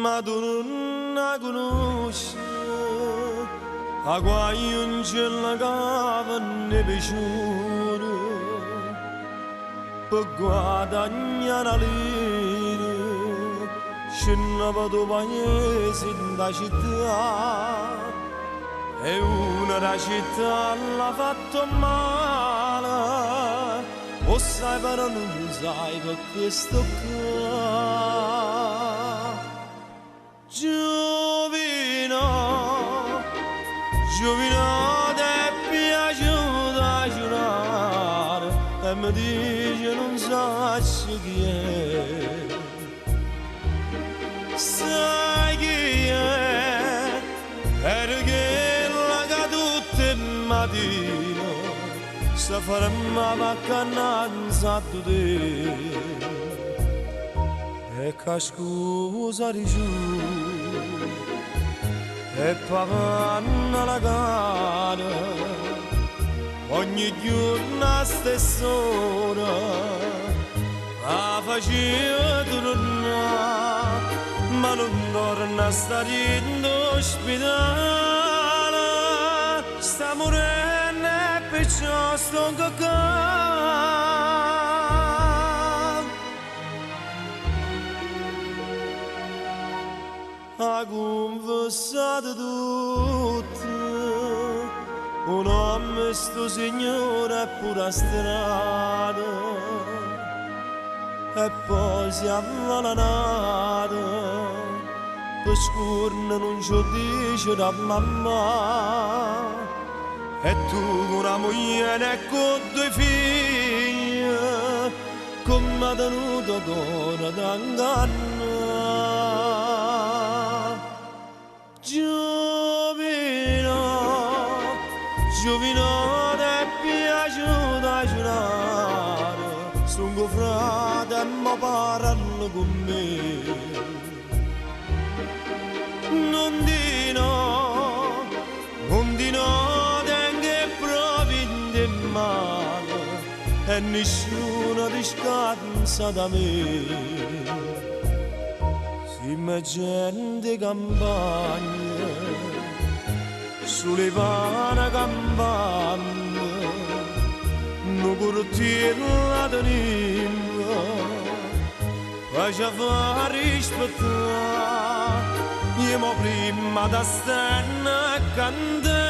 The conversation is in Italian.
ma tu non la conosci, a guai non c'è la cava né piaciuto, per guadagnare la lira, scendeva tuo paese da città, e una da città l'ha fatto male, o sai però non sai per questo qua. Giovino ti piaciuto a giurare e mi dice non sai chi è. Sai chi è? Perché la caduta il mattino si fermava a cannanza di te. E che scusa di giù e pavanna la gara ogni giorno a stess'ora la faceva tornare ma non torna a stare in ospedale sta morendo e perciò sto cacando. Ha confessato tutto, un uomo sto signore è pure a strada, e poi si è avvelenato, per scorno non ci dice da mamma, e tu con una moglie e con due figli, come ha tenuto ancora d'ingannare. Giovino ti piaciuto a giurare, sono frate e mi parlano con me. Non di no, tengo provi di male e nessuno ti scansa da me. Si me gente campagna sulle vane campane, non cortiamo la tenimma, faccia fare rispettare, io mo prima da stare a cantare.